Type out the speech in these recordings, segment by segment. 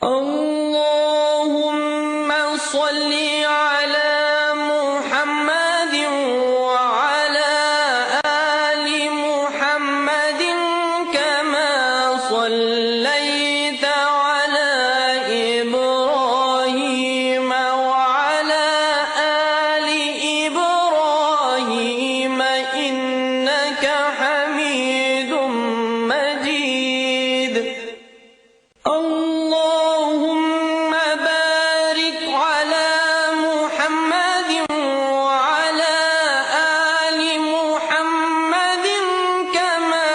اللهم صل على محمد وعلى آل محمد كما صليت على إبراهيم وعلى آل إبراهيم إنك حميد مجيد. اللهم بارك على محمد وعلى آل محمد كما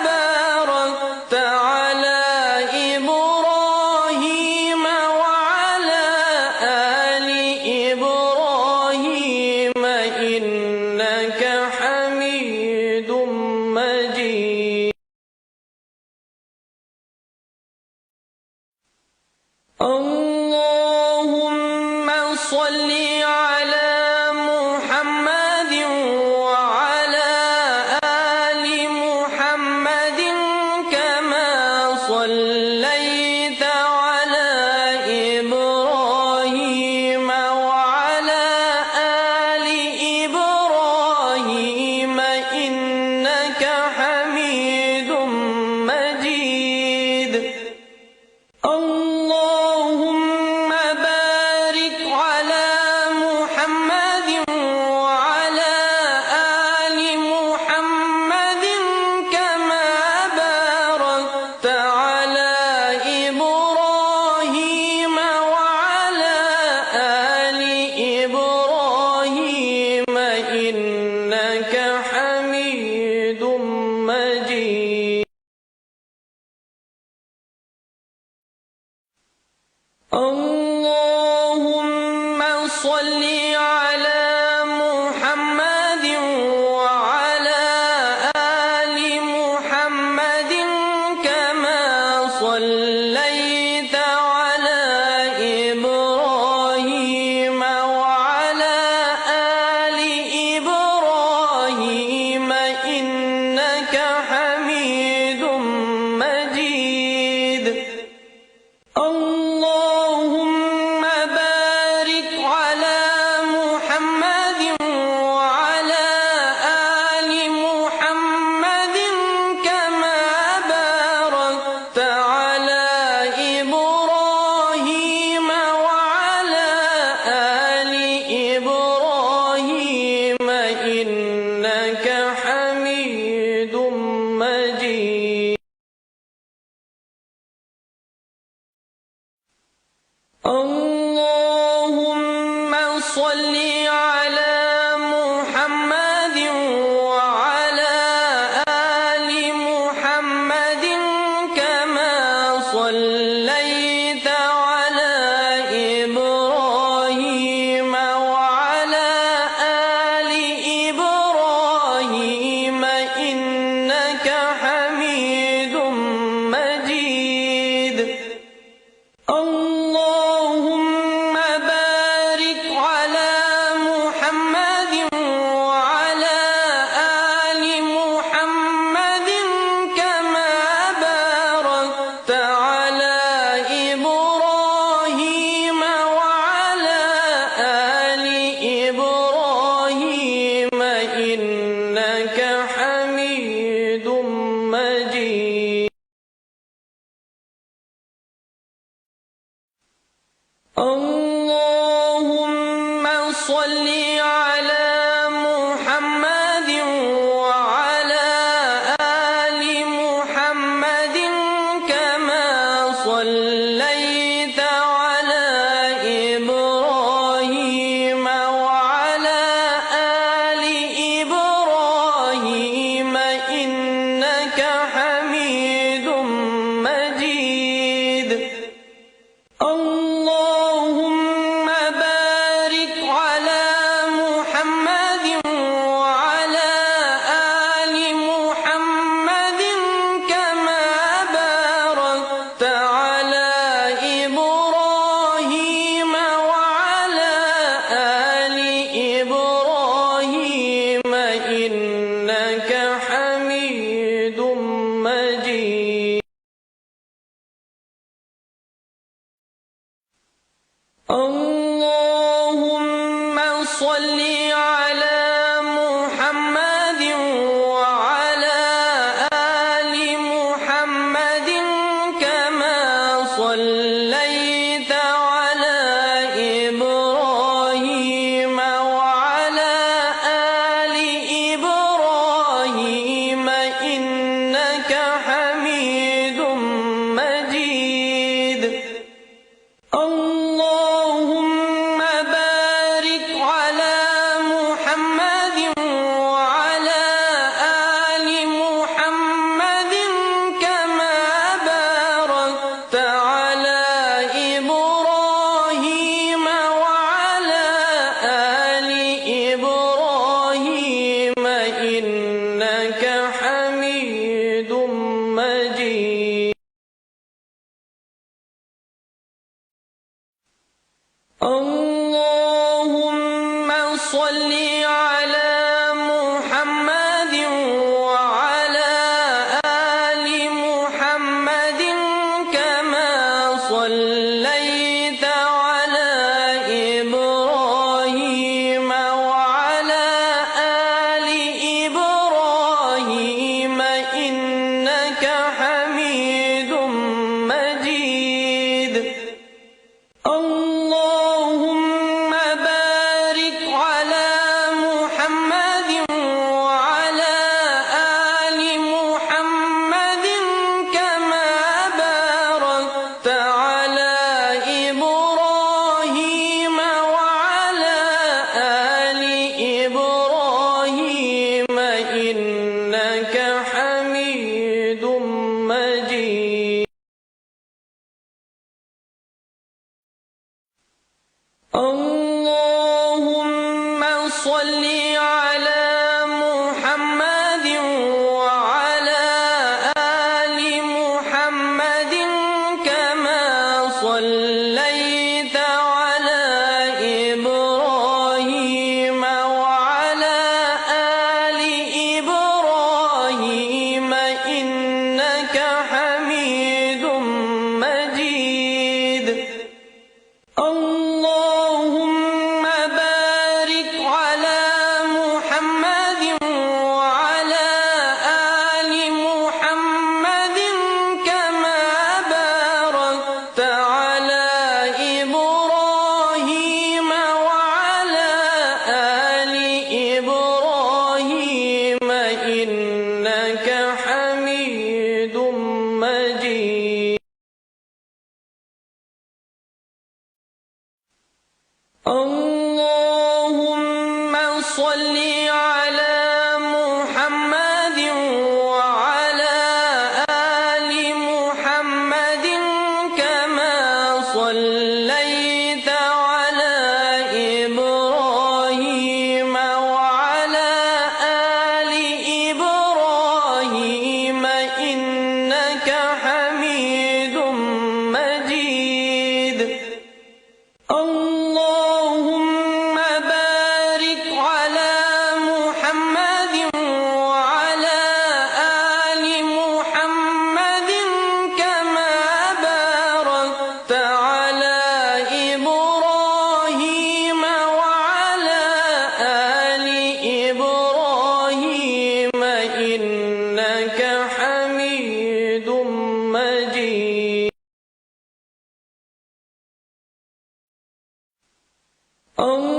باركت على إبراهيم وعلى آل إبراهيم إنك حميد مجيد. اللهم صل على محمد وعلى آل محمد كما صليت على إبراهيم وعلى آل إبراهيم إنك حميد مجيد. اللهم بارك على محمد وعلى آل محمد كما باركت على إبراهيم وعلى آل إبراهيم إنك حميد مجيد. اللهم صل على محمد وعلى آل محمد كما صليت على إبراهيم وعلى آل إبراهيم إنك حميد مجيد. اللهم بارك على محمد وعلى آل محمد كما باركت على إبراهيم وعلى آل إبراهيم إنك حميد مجيد. اللهم صل على محمد وعلى آل محمد كما صليت على إبراهيم وعلى آل إبراهيم إنك حميد مجيد. اللهم بارك على محمد وعلى آل محمد كما باركت على إبراهيم وعلى آل إبراهيم إنك حميد مجيد. اللهم صل على محمد وعلى آل محمد كما صليت على إبراهيم وعلى آل إبراهيم إنك حميد مجيد. اللهم بارك على محمد وعلى آل محمد كما باركت على اللهم صل على محمد وعلى آل محمد كما صليت على إبراهيم وعلى آل إبراهيم إنك حميد مجيد. اللهم بارك على محمد وعلى آل محمد كما باركت على إبراهيم وعلى آل إبراهيم إنك حميد مجيد. اللهم صل على محمد وعلى آل محمد كما صليت على إبراهيم وعلى آل إبراهيم إنك حميد مجيد. اللهم بارك على محمد وعلى آل محمد كما باركت على إبراهيم وعلى آل إبراهيم إنك حميد مجيد. اللهم صل على محمد وعلى آل محمد كما صليت على إبراهيم وعلى آل إبراهيم إنك حميد مجيد. اللهم بارك على محمد وعلى آل محمد كما باركت على إبراهيم وعلى آل إبراهيم إنك حميد مجيد. اللهم صل على محمد وعلى آل محمد كما صليت على إبراهيم وعلى آل إبراهيم إنك حميد مجيد. اللهم بارك على محمد وعلى آل محمد كما باركت على إبراهيم وعلى آل إبراهيم إنك حميد مجيد. Oh